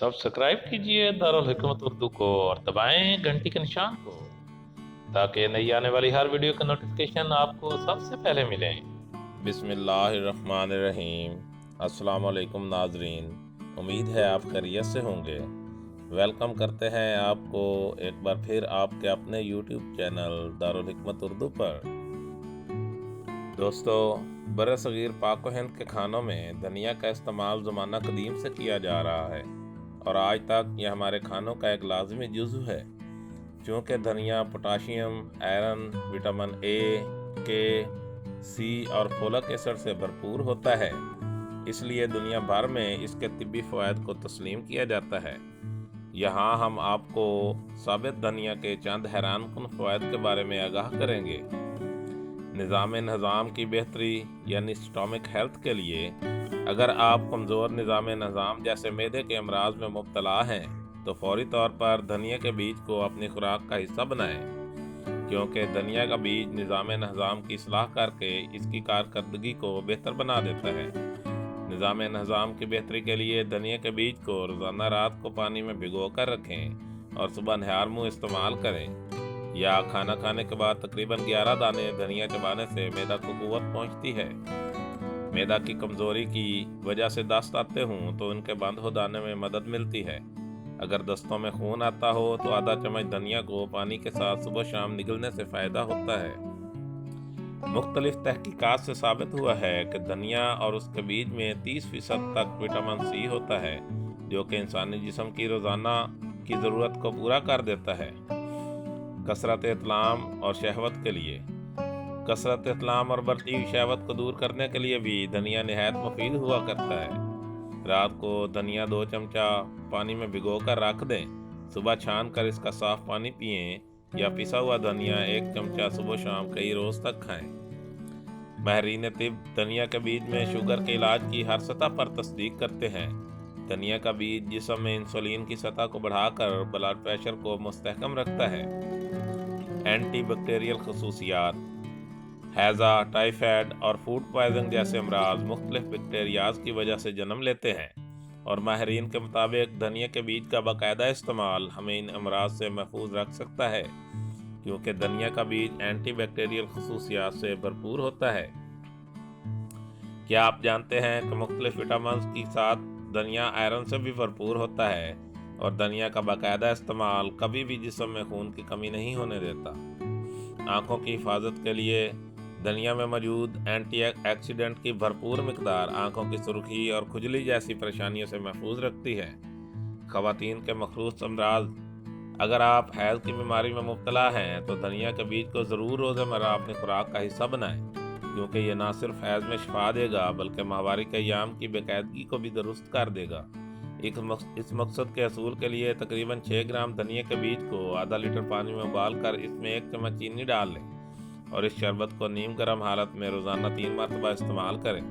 Subscribe कीजिए दारुल हिकमत उर्दू को और दबाएं घंटी के निशान को ताकि नई आने वाली हर वीडियो का नोटिफिकेशन आपको सबसे पहले मिले। बिस्मिल्लाहिर्रहमानिर्रहीम। अस्सलाम वालेकुम नाजरीन, उम्मीद है आप खैरियत से होंगे। वेलकम करते हैं आपको एक बार फिर आपके अपने यूट्यूब चैनल दारुल हिकमत उर्दू पर। दोस्तों, बरसगीर पाक व हिंद के खानों में धनिया का इस्तेमाल ज़माना कदीम से किया जा रहा है और आज तक यह हमारे खानों का एक लाजमी जुज़्व है। चूँकि धनिया पोटाशियम, आयरन, विटामिन ए, के, सी और फोलिक एसिड से भरपूर होता है, इसलिए दुनिया भर में इसके तिब्बी फ़वाइद को तस्लीम किया जाता है। यहाँ हम आपको साबित धनिया के चंद हैरानकुन फ़वाइद के बारे में आगाह करेंगे। निज़ाम की बेहतरी यानी स्टोमिक हेल्थ के लिए अगर आप कमज़ोर निज़ाम जैसे मैदे के अमराज में मुब्तला हैं तो फौरी तौर पर धनिया के बीज को अपनी खुराक का हिस्सा बनाएं, क्योंकि धनिया का बीज निज़ाम की इस्लाह करके इसकी कारकर्दगी को बेहतर बना देता है। निज़ाम की बेहतरी के लिए धनिया के बीज को रोज़ाना रात को पानी में भिगो कर रखें और सुबह नहार मुँह इस्तेमाल करें, या खाना खाने के बाद तकरीबन 11 दाने धनिया चबाने से मैदा को कुव्वत पहुँचती है। मैदा की कमज़ोरी की वजह से दस्त आते हों तो इनके बंद हो जाने में मदद मिलती है। अगर दस्तों में खून आता हो तो आधा चम्मच धनिया को पानी के साथ सुबह शाम निगलने से फ़ायदा होता है। मुख्तलिफ तहकीकात से साबित हुआ है कि धनिया और उसके बीज में 30% तक विटामिन सी होता है, जो कि इंसानी जिस्म की रोज़ाना की ज़रूरत को पूरा कर देता है। कसरत इत्लाम और शहवत के लिए कसरत इत्लाम और बढ़ती हुई शहवत को दूर करने के लिए भी धनिया निहायत मुफीद हुआ करता है। रात को धनिया 2 चमचा पानी में भिगो कर रख दें, सुबह छान कर इसका साफ पानी पिएं, या पिसा हुआ धनिया 1 चमचा सुबह शाम कई रोज़ तक खाएं। माहिरीन तिब धनिया के बीज में शुगर के इलाज की हर सतह पर तस्दीक करते हैं। धनिया का बीज जिस्म में इंसुलिन की सतह को बढ़ाकर ब्लड प्रेशर को मुस्तहकम रखता है। एंटी बैक्टीरियल खसूसियात, हैज़ा, टाइफाइड और फूड पॉइजन जैसे अमराज मुख्तलिफ बैक्टीरियाज की वजह से जन्म लेते हैं, और माहिरीन के मुताबिक धनिया के बीज का बाकायदा इस्तेमाल हमें इन अमराज से महफूज रख सकता है, क्योंकि धनिया का बीज एंटी बैक्टीरियल खसूसियात से भरपूर होता है। क्या आप जानते हैं कि मुख्तलिफ विटामिन के साथ धनिया आयरन से भी भरपूर होता है, और धनिया का बाकायदा इस्तेमाल कभी भी जिस्म में खून की कमी नहीं होने देता। आँखों की हिफाजत के लिए धनिया में मौजूद एंटी ऑक्सीडेंट की भरपूर मिकदार आँखों की सुर्खी और खुजली जैसी परेशानियों से महफूज रखती है। ख़वातीन के मखसूस अमराज, अगर आप हैज़ की बीमारी में मुब्तला हैं तो धनिया के बीज को ज़रूर रोज़मर्रा अपनी खुराक का हिस्सा बनाएं, क्योंकि ये ना सिर्फ हैज़ में शिफा देगा बल्कि माहवारी के अय्याम की बेकायदगी को भी दुरुस्त कर देगा। इस मकसद के असूल के लिए तकरीबन 6 ग्राम धनिया के बीज को आधा लीटर पानी में उबाल कर इसमें 1 चम्मच चीनी डाल लें और इस शरबत को नीम गर्म हालत में रोज़ाना 3 मरतबा इस्तेमाल करें।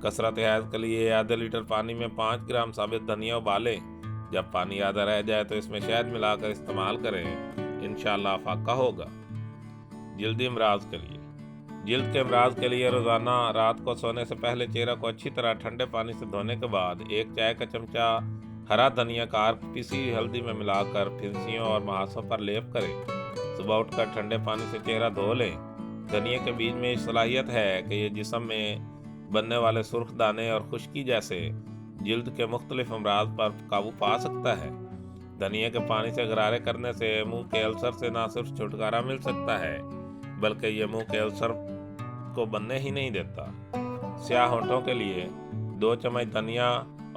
कसरत हैज़ के लिए आधे लीटर पानी में 5 ग्राम साबित धनिया उबालें। जब पानी आधा रह जाए तो इसमें शहद मिलाकर इस्तेमाल करें, इंशाअल्लाह फाका होगा। जल्दी अमराज के लिए जल्द के अमराज के लिए रोज़ाना रात को सोने से पहले चेहरे को अच्छी तरह ठंडे पानी से धोने के बाद 1 चाय का चमचा हरा धनिया का अर्क पिसी हल्दी में मिलाकर फिंसियों और महासों पर लेप करें। सुबह उठकर ठंडे पानी से चेहरा धो लें। धनिया के बीज में सलाहियत है कि ये जिस्म में बनने वाले सुर्ख दाने और खुश्की जैसे जिल्द के मुख्तलिफ अमराज पर काबू पा सकता है। धनिया के पानी से गरारे करने से मुंह के अल्सर से न सिर्फ छुटकारा मिल सकता है, बल्कि ये मुंह के अल्सर को बनने ही नहीं देता। स्याह होंठों के लिए 2 चम्मच धनिया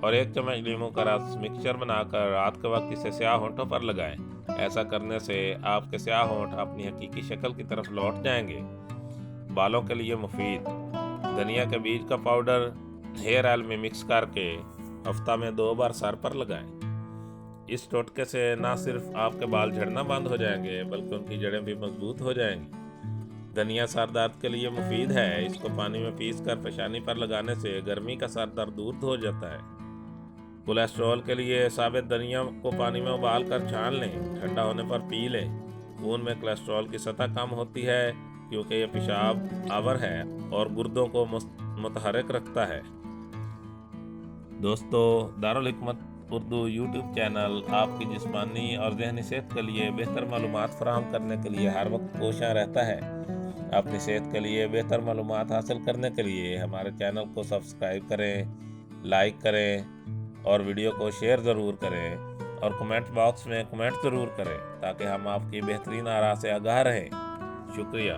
और 1 चम्मच लीमू का रस मिक्सचर बनाकर रात के वक्त इसे स्याह होंठों पर लगाएं। ऐसा करने से आपके स्याह होंठ अपनी हकीकी शक्ल की तरफ लौट जाएंगे। बालों के लिए मुफीद धनिया के बीज का पाउडर हेयर ऑयल में मिक्स करके हफ्ता में 2 बार सर पर लगाएं। इस टोटके से न सिर्फ आपके बाल झड़ना बंद हो जाएंगे बल्कि उनकी जड़ें भी मजबूत हो जाएंगी। धनिया सर दर्द के लिए मुफीद है। इसको पानी में पीस कर पेशानी पर लगाने से गर्मी का सर दर्द दूर हो जाता है। कोलेस्ट्रॉल के लिए साबित धनिया को पानी में उबाल कर छान लें, ठंडा होने पर पी लें। खून में कोलेस्ट्रॉल की सतह कम होती है क्योंकि यह पेशाब आवर है और गुर्दों को मुतहरक रखता है। दोस्तों, दारुल हिकमत اردو یوٹیوب چینل آپ کی جسمانی اور ذہنی صحت کے لیے بہتر معلومات فراہم کرنے کے لیے ہر وقت کوشاں رہتا ہے۔ اپنی صحت کے لیے بہتر معلومات حاصل کرنے کے لیے ہمارے چینل کو سبسکرائب کریں، لائک کریں اور ویڈیو کو شیئر ضرور کریں اور کمنٹ باکس میں کمنٹ ضرور کریں تاکہ ہم آپ کی بہترین آراء سے آگاہ رہیں۔ شکریہ۔